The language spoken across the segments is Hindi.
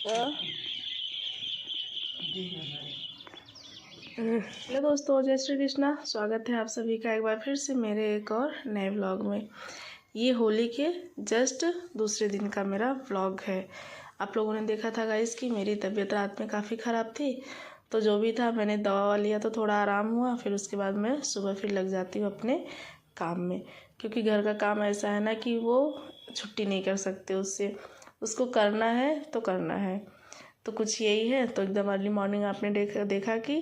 हेलो दोस्तों, जय श्री कृष्णा। स्वागत है आप सभी का एक बार फिर से मेरे एक और नए व्लॉग में। ये होली के जस्ट दूसरे दिन का मेरा व्लॉग है। आप लोगों ने देखा था गाइस कि मेरी तबीयत रात में काफ़ी ख़राब थी, तो जो भी था मैंने दवा लिया तो थोड़ा आराम हुआ। फिर उसके बाद मैं सुबह फिर लग जाती हूँ अपने काम में, क्योंकि घर का काम ऐसा है ना कि वो छुट्टी नहीं कर सकते उससे, उसको करना है तो करना है। तो कुछ यही है। तो एकदम अर्ली मॉर्निंग आपने देखा कि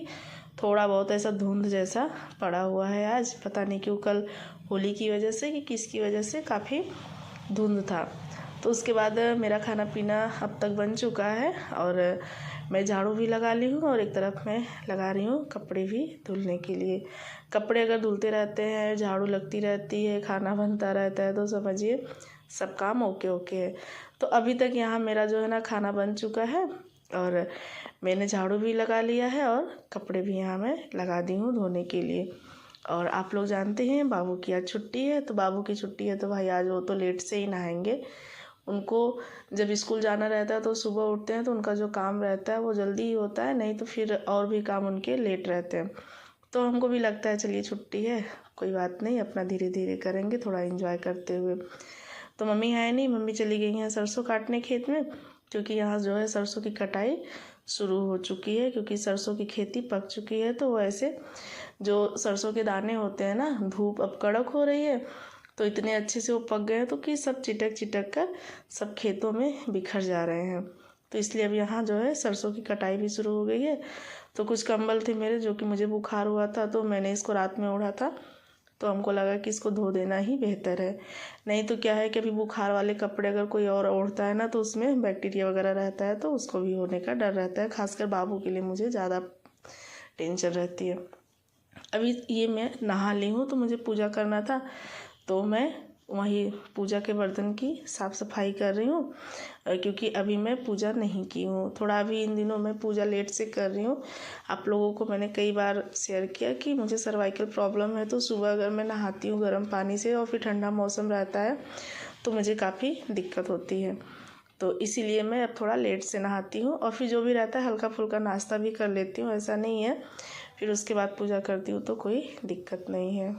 थोड़ा बहुत ऐसा धुंध जैसा पड़ा हुआ है आज। पता नहीं क्यों, कल होली की वजह से कि किसकी वजह से काफ़ी धुंध था। तो उसके बाद मेरा खाना पीना अब तक बन चुका है और मैं झाड़ू भी लगा ली हूँ और एक तरफ मैं लगा रही हूँ कपड़े भी धुलने के लिए। कपड़े अगर धुलते रहते हैं, झाड़ू लगती रहती है, खाना बनता रहता है, तो समझिए सब काम ओके ओके है। तो अभी तक यहाँ मेरा जो है ना खाना बन चुका है और मैंने झाड़ू भी लगा लिया है और कपड़े भी यहाँ मैं लगा दी हूँ धोने के लिए। और आप लोग जानते हैं बाबू की आज छुट्टी है, तो बाबू की छुट्टी है तो भाई आज वो तो लेट से ही नहाएंगे। उनको जब स्कूल जाना रहता है तो सुबह उठते हैं तो उनका जो काम रहता है वो जल्दी ही होता है, नहीं तो फिर और भी काम उनके लेट रहते हैं। तो हमको भी लगता है चलिए छुट्टी है, कोई बात नहीं, अपना धीरे धीरे करेंगे थोड़ा एंजॉय करते हुए। तो मम्मी है नहीं, मम्मी चली गई हैं सरसों काटने खेत में, क्योंकि यहाँ जो है सरसों की कटाई शुरू हो चुकी है, क्योंकि सरसों की खेती पक चुकी है। तो वो ऐसे जो सरसों के दाने होते हैं ना, धूप अब कड़क हो रही है तो इतने अच्छे से वो पक गए हैं तो कि सब चिटक चिटक कर सब खेतों में बिखर जा रहे हैं। तो इसलिए अब यहाँ जो है सरसों की कटाई भी शुरू हो गई है। तो कुछ कंबल थे मेरे जो कि मुझे बुखार हुआ था, तो मैंने इसको रात में ओढ़ा था, तो हमको लगा कि इसको धो देना ही बेहतर है। नहीं तो क्या है कि अभी बुखार वाले कपड़े अगर कोई और ओढ़ता है ना तो उसमें बैक्टीरिया वगैरह रहता है, तो उसको भी होने का डर रहता है। खासकर बाबू के लिए मुझे ज़्यादा टेंशन रहती है। अभी ये मैं नहा ली हूँ तो मुझे पूजा करना था, तो मैं वही पूजा के बर्तन की साफ़ सफाई कर रही हूँ, क्योंकि अभी मैं पूजा नहीं की हूँ। थोड़ा अभी इन दिनों मैं पूजा लेट से कर रही हूँ। आप लोगों को मैंने कई बार शेयर किया कि मुझे सर्वाइकल प्रॉब्लम है, तो सुबह अगर मैं नहाती हूँ गर्म पानी से और फिर ठंडा मौसम रहता है तो मुझे काफ़ी दिक्कत होती है। तो इसीलिए मैं अब थोड़ा लेट से नहाती हूँ और फिर जो भी रहता है हल्का फुल्का नाश्ता भी कर लेती हूँ, ऐसा नहीं है। फिर उसके बाद पूजा करती हूँ तो कोई दिक्कत नहीं है।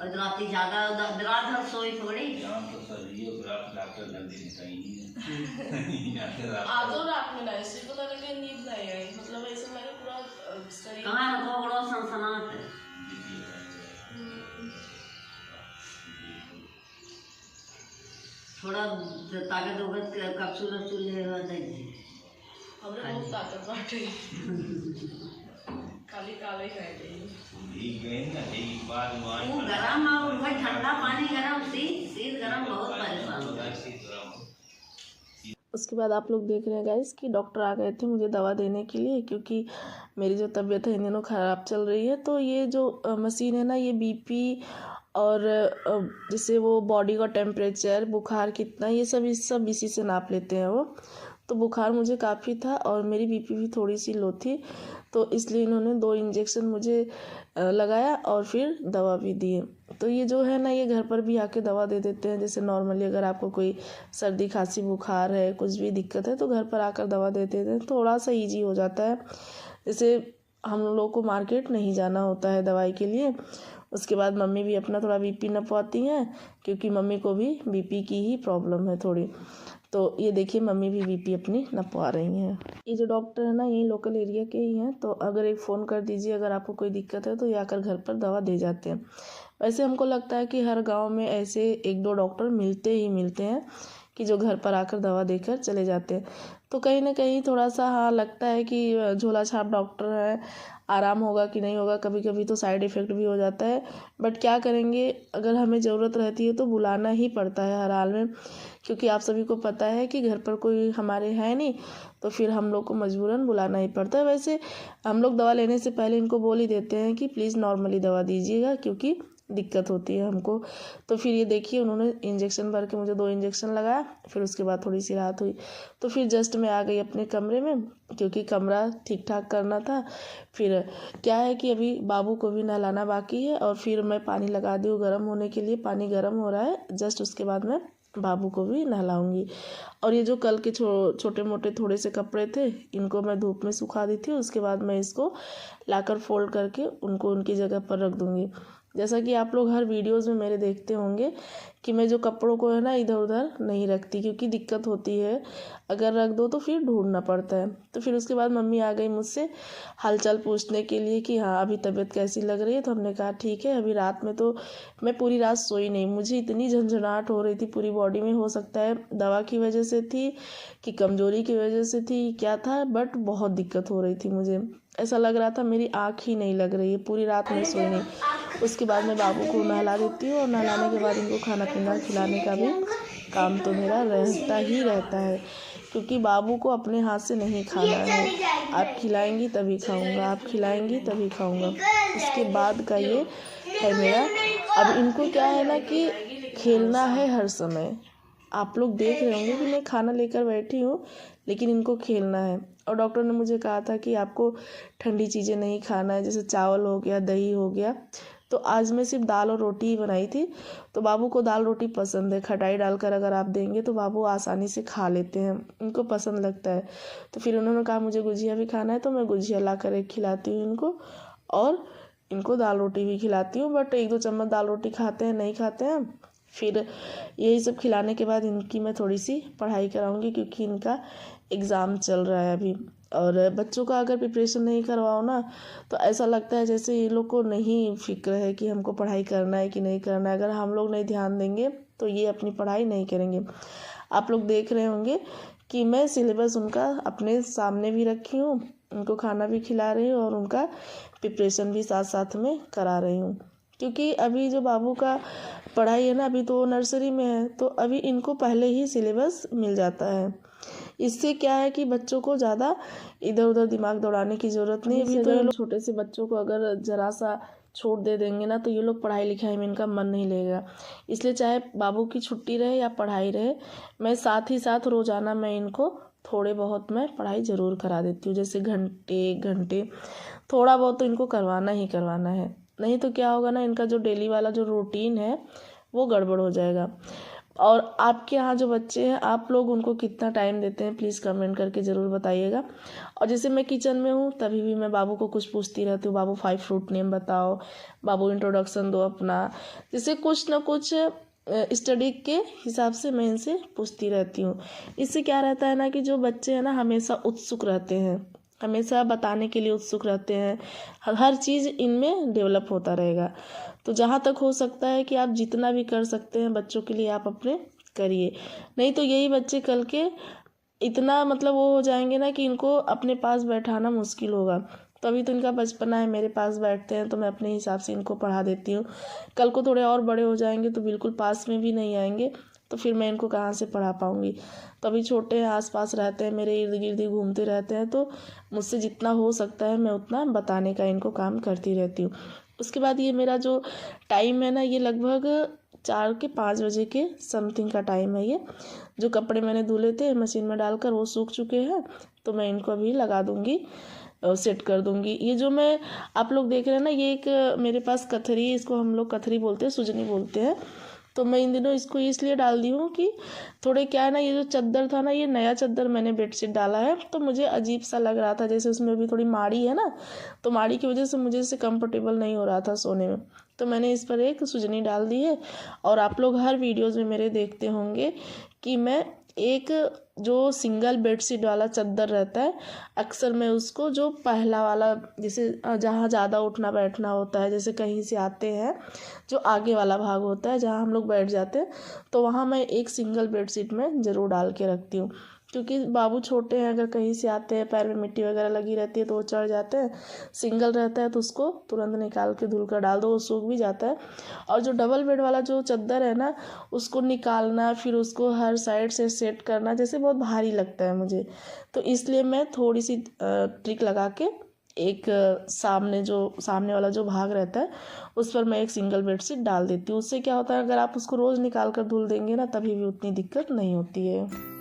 राती ज्यादा रात भर सोई थोड़ी। तो सर ये डॉक्टर जल्दी निकालेंगे। आधो रात में ना ऐसे पता लगे नींद नहीं आई, मतलब ऐसा लगे पूरा शरीर कहाँ ना तो बड़ो सनसनाहट है। थोड़ा ताकत उगत कैप्सूल वैप्सूल ले दे हमरे बहुत ताकत बाटे। खाली काले खाए वो गरम और भाई ठंडा पानी गरम शीत गरम बहुत परेशान होता है। उसके बाद आप लोग देख रहे हैं गाइस कि डॉक्टर आ गए थे मुझे दवा देने के लिए, क्योंकि मेरी जो तबीयत है इन दिनों ख़राब चल रही है। तो ये जो मशीन है ना, ये बीपी और जैसे वो बॉडी का टेम्परेचर, बुखार कितना, ये सब इसी से नाप लेते हैं वो। तो बुखार मुझे काफ़ी था और मेरी बीपी भी थोड़ी सी लो थी, तो इसलिए इन्होंने 2 इंजेक्शन मुझे लगाया और फिर दवा भी दिए। तो ये जो है ना, ये घर पर भी आके दवा दे देते हैं। जैसे नॉर्मली अगर आपको कोई सर्दी खांसी बुखार है, कुछ भी दिक्कत है, तो घर पर आकर दवा दे देते हैं, थोड़ा सा ईजी हो जाता है। जैसे हम लोग को मार्केट नहीं जाना होता है दवाई के लिए। उसके बाद मम्मी भी अपना थोड़ा बीपी नपवाती हैं, क्योंकि मम्मी को भी बीपी की ही प्रॉब्लम है थोड़ी। तो ये देखिए मम्मी भी बीपी अपनी नपवा रही हैं। ये जो डॉक्टर है ना, यही लोकल एरिया के ही हैं, तो अगर एक फ़ोन कर दीजिए अगर आपको कोई दिक्कत है तो ये आकर घर पर दवा दे जाते हैं। वैसे हमको लगता है कि हर गांव में ऐसे 1-2 डॉक्टर मिलते हैं कि जो घर पर आकर दवा देकर चले जाते हैं। तो कहीं ना कहीं थोड़ा सा हाँ लगता है कि झोला छाप डॉक्टर है, आराम होगा कि नहीं होगा, कभी कभी तो साइड इफ़ेक्ट भी हो जाता है। बट क्या करेंगे, अगर हमें ज़रूरत रहती है तो बुलाना ही पड़ता है हर हाल में, क्योंकि आप सभी को पता है कि घर पर कोई हमारे है नहीं, तो फिर हम लोग को मजबूरन बुलाना ही पड़ता है। वैसे हम लोग दवा लेने से पहले इनको बोल ही देते हैं कि प्लीज़ नॉर्मली दवा दीजिएगा, क्योंकि दिक्कत होती है हमको। तो फिर ये देखिए उन्होंने इंजेक्शन भर के मुझे 2 इंजेक्शन लगाया, फिर उसके बाद थोड़ी सी राहत हुई। तो फिर जस्ट मैं आ गई अपने कमरे में, क्योंकि कमरा ठीक ठाक करना था। फिर क्या है कि अभी बाबू को भी नहलाना बाकी है, और फिर मैं पानी लगा दी हूँ गर्म होने के लिए। पानी गर्म हो रहा है, जस्ट उसके बाद मैं बाबू को भी नहलाऊंगी। और ये जो कल के छोटे मोटे थोड़े से कपड़े थे, इनको मैं धूप में सुखा दी थी। उसके बाद मैं इसको लाकर फोल्ड करके उनको उनकी जगह पर रख दूंगी। जैसा कि आप लोग हर वीडियोस में मेरे देखते होंगे कि मैं जो कपड़ों को है ना इधर उधर नहीं रखती, क्योंकि दिक्कत होती है, अगर रख दो तो फिर ढूंढना पड़ता है। तो फिर उसके बाद मम्मी आ गई मुझसे हालचाल पूछने के लिए कि हाँ अभी तबीयत कैसी लग रही है। तो हमने कहा ठीक है। अभी रात में तो मैं पूरी रात सोई नहीं, मुझे इतनी झंझनाहट हो रही थी पूरी बॉडी में। हो सकता है दवा की वजह से थी कि कमज़ोरी की वजह से थी, क्या था, बट बहुत दिक्कत हो रही थी मुझे। ऐसा लग रहा था मेरी आँख ही नहीं लग रही है, पूरी रात में सोई नहीं। उसके बाद मैं बाबू को नहला देती हूँ, और नहलाने के बाद इनको खाना पीना खिलाने का भी काम तो मेरा रहता ही रहता है, क्योंकि बाबू को अपने हाथ से नहीं खाना है। आप खिलाएंगी तभी खाऊंगा, आप खिलाएंगी तभी खाऊंगा। उसके बाद का ये है मेरा। अब इनको क्या है ना कि खेलना है हर समय। आप लोग देख रहे होंगे कि मैं खाना लेकर बैठी हूँ, लेकिन इनको खेलना है। और डॉक्टर ने मुझे कहा था कि आपको ठंडी चीज़ें नहीं खाना है, जैसे चावल हो गया, दही हो गया। तो आज मैं सिर्फ दाल और रोटी ही बनाई थी। तो बाबू को दाल रोटी पसंद है, खटाई डालकर अगर आप देंगे तो बाबू आसानी से खा लेते हैं, उनको पसंद लगता है। तो फिर उन्होंने कहा मुझे गुजिया भी खाना है, तो मैं गुजिया ला कर एक खिलाती हूँ इनको, और इनको दाल रोटी भी खिलाती हूँ। बट 1-2 चम्मच दाल रोटी खाते हैं, नहीं खाते हैं। फिर यही सब खिलाने के बाद इनकी मैं थोड़ी सी पढ़ाई कराऊंगी, क्योंकि इनका एग्ज़ाम चल रहा है अभी। और बच्चों का अगर प्रिपरेशन नहीं करवाओ ना, तो ऐसा लगता है जैसे ये लोग को नहीं फिक्र है कि हमको पढ़ाई करना है कि नहीं करना है। अगर हम लोग नहीं ध्यान देंगे तो ये अपनी पढ़ाई नहीं करेंगे। आप लोग देख रहे होंगे कि मैं सिलेबस उनका अपने सामने भी रखी हूँ, उनको खाना भी खिला रही हूँ, और उनका प्रिपरेशन भी साथ साथ में करा रही हूँ। क्योंकि अभी जो बाबू का पढ़ाई है ना, अभी तो नर्सरी में है, तो अभी इनको पहले ही सिलेबस मिल जाता है। इससे क्या है कि बच्चों को ज़्यादा इधर उधर दिमाग दौड़ाने की ज़रूरत नहीं। अभी तो ये लोग छोटे से बच्चों को अगर ज़रा सा छूट दे देंगे ना, तो ये लोग पढ़ाई लिखाई में इनका मन नहीं लगेगा। इसलिए चाहे बाबू की छुट्टी रहे या पढ़ाई रहे, मैं साथ ही साथ रोज़ाना मैं इनको थोड़े बहुत मैं पढ़ाई ज़रूर करा देती हूँ। जैसे घंटे 1 घंटे थोड़ा बहुत तो इनको करवाना ही करवाना है। नहीं तो क्या होगा ना, इनका जो डेली वाला जो रूटीन है वो गड़बड़ हो जाएगा। और आपके यहाँ जो बच्चे हैं, आप लोग उनको कितना टाइम देते हैं, प्लीज़ कमेंट करके ज़रूर बताइएगा। और जैसे मैं किचन में हूँ तभी भी मैं बाबू को कुछ पूछती रहती हूँ, बाबू 5 फ्रूट नेम बताओ, बाबू इंट्रोडक्शन दो अपना। जैसे कुछ ना कुछ स्टडी के हिसाब से मैं इनसे पूछती रहती हूँ। इससे क्या रहता है ना कि जो बच्चे हैं ना हमेशा उत्सुक रहते हैं, हमेशा बताने के लिए उत्सुक रहते हैं। हर चीज़ इनमें डेवलप होता रहेगा। तो जहाँ तक हो सकता है कि आप जितना भी कर सकते हैं बच्चों के लिए आप अपने करिए। नहीं तो यही बच्चे कल के इतना मतलब वो हो जाएंगे ना कि इनको अपने पास बैठाना मुश्किल होगा। तभी तो इनका बचपना है, मेरे पास बैठते हैं तो मैं अपने हिसाब से इनको पढ़ा देती हूँ। कल को थोड़े और बड़े हो जाएंगे तो बिल्कुल पास में भी नहीं आएंगे, तो फिर मैं इनको कहाँ से पढ़ा पाऊँगी। तभी छोटे आस पास रहते हैं, मेरे इर्द गिर्द ही घूमते रहते हैं, तो मुझसे जितना हो सकता है मैं उतना बताने का इनको काम करती रहती हूँ। उसके बाद ये मेरा जो टाइम है ना, ये लगभग 4 के 5 बजे के समथिंग का टाइम है। ये जो कपड़े मैंने धुले थे मशीन में डालकर वो सूख चुके हैं, तो मैं इनको अभी लगा दूँगी, सेट कर दूँगी। ये जो मैं आप लोग देख रहे हैं ना, ये एक मेरे पास कथरी, इसको हम लोग कथरी बोलते हैं, सुजनी बोलते हैं। तो मैं इन दिनों इसको इसलिए डाल दी हूँ कि थोड़े क्या है ना, ये जो चादर था ना, ये नया चादर मैंने बेडशीट डाला है, तो मुझे अजीब सा लग रहा था, जैसे उसमें भी थोड़ी माड़ी है ना, तो माड़ी की वजह से मुझे इससे कंफर्टेबल नहीं हो रहा था सोने में। तो मैंने इस पर एक सुजनी डाल दी है। और आप लोग हर वीडियोज़ में मेरे देखते होंगे कि मैं एक जो सिंगल बेडशीट वाला चादर रहता है, अक्सर मैं उसको जो पहला वाला, जैसे जहाँ ज़्यादा उठना बैठना होता है, जैसे कहीं से आते हैं, जो आगे वाला भाग होता है जहाँ हम लोग बैठ जाते हैं, तो वहाँ मैं एक सिंगल बेडशीट में ज़रूर डाल के रखती हूँ। क्योंकि बाबू छोटे हैं, अगर कहीं से आते हैं पैर में मिट्टी वगैरह लगी रहती है तो वो चढ़ जाते हैं। सिंगल रहता है तो उसको तुरंत निकाल के धुल कर डाल दो, वो सूख भी जाता है। और जो डबल बेड वाला जो चादर है ना, उसको निकालना, फिर उसको हर साइड से सेट करना, जैसे बहुत भारी लगता है मुझे। तो इसलिए मैं थोड़ी सी ट्रिक लगा के एक सामने वाला जो भाग रहता है उस पर मैं एक सिंगल बेडशीट डाल देती हूँ। उससे क्या होता है, अगर आप उसको रोज़ निकाल कर धुल देंगे ना तभी भी उतनी दिक्कत नहीं होती है।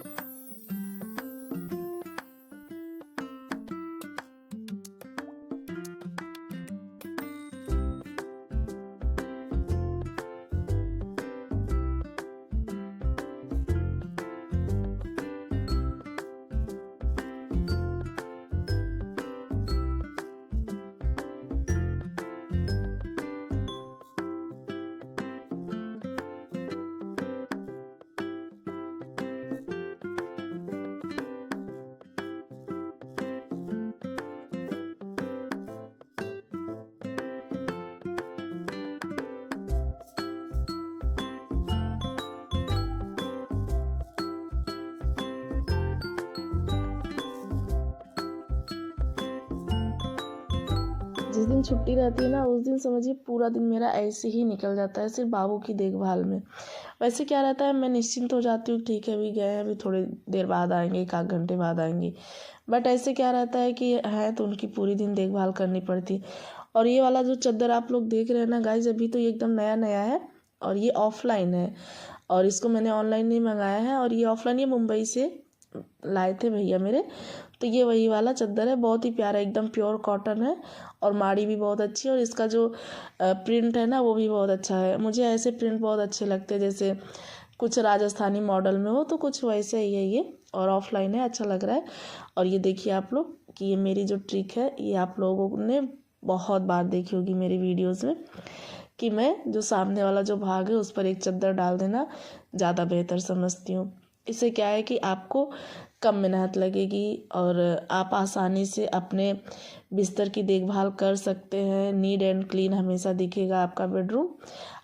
जिस दिन छुट्टी रहती है ना उस दिन समझिए पूरा दिन मेरा ऐसे ही निकल जाता है सिर्फ बाबू की देखभाल में। वैसे क्या रहता है, मैं निश्चिंत हो जाती हूँ, ठीक है अभी गए हैं, अभी थोड़ी देर बाद आएंगे, 1 आध घंटे बाद आएंगे। बट ऐसे क्या रहता है कि है तो उनकी पूरी दिन देखभाल करनी पड़ती। और ये वाला जो चादर आप लोग देख रहे हैं ना गाइज, अभी तो ये एकदम नया नया है और ये ऑफलाइन है और इसको मैंने ऑनलाइन नहीं मंगाया है। और ये ऑफलाइन, ये मुंबई से लाए थे भैया मेरे। तो ये वही वाला चादर है, बहुत ही प्यारा, एकदम प्योर कॉटन है और माड़ी भी बहुत अच्छी है। और इसका जो प्रिंट है ना वो भी बहुत अच्छा है। मुझे ऐसे प्रिंट बहुत अच्छे लगते हैं, जैसे कुछ राजस्थानी मॉडल में हो तो कुछ वैसे ही है ये। और ऑफलाइन है, अच्छा लग रहा है। और ये देखिए आप लोग कि ये मेरी जो ट्रिक है ये आप लोगों ने बहुत बार देखी होगी मेरी वीडियोस में, कि मैं जो सामने वाला जो भाग है उस पर एक चादर डाल देना ज़्यादा बेहतर समझती हूँ। इससे क्या है कि आपको कम मेहनत लगेगी और आप आसानी से अपने बिस्तर की देखभाल कर सकते हैं। नीट एंड क्लीन हमेशा दिखेगा आपका बेडरूम।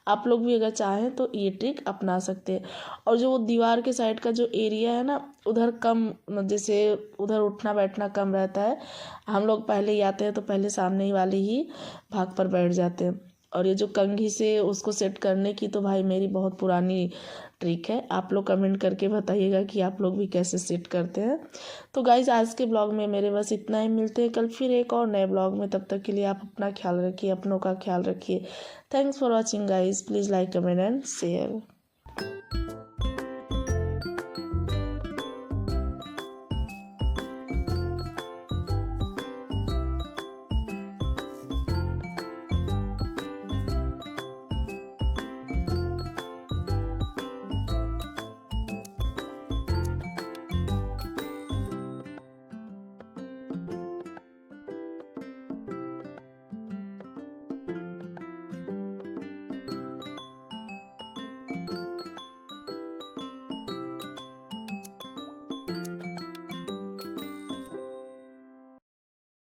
आप लोग भी अगर चाहें तो ये ट्रिक अपना सकते हैं। और जो वो दीवार के साइड का जो एरिया है ना उधर कम, जैसे उधर उठना बैठना कम रहता है, हम लोग पहले ही आते हैं तो पहले सामने ही वाले ही भाग पर बैठ जाते हैं। और ये जो कंघी से उसको सेट करने की तो भाई मेरी बहुत पुरानी ट्रिक है। आप लोग कमेंट करके बताइएगा कि आप लोग भी कैसे सेट करते हैं। तो गाइज आज के ब्लॉग में मेरे बस इतना ही। मिलते हैं कल फिर एक और नए ब्लॉग में। तब तक के लिए आप अपना ख्याल रखिए, अपनों का ख्याल रखिए। Thanks for watching guys. Please like, comment and share.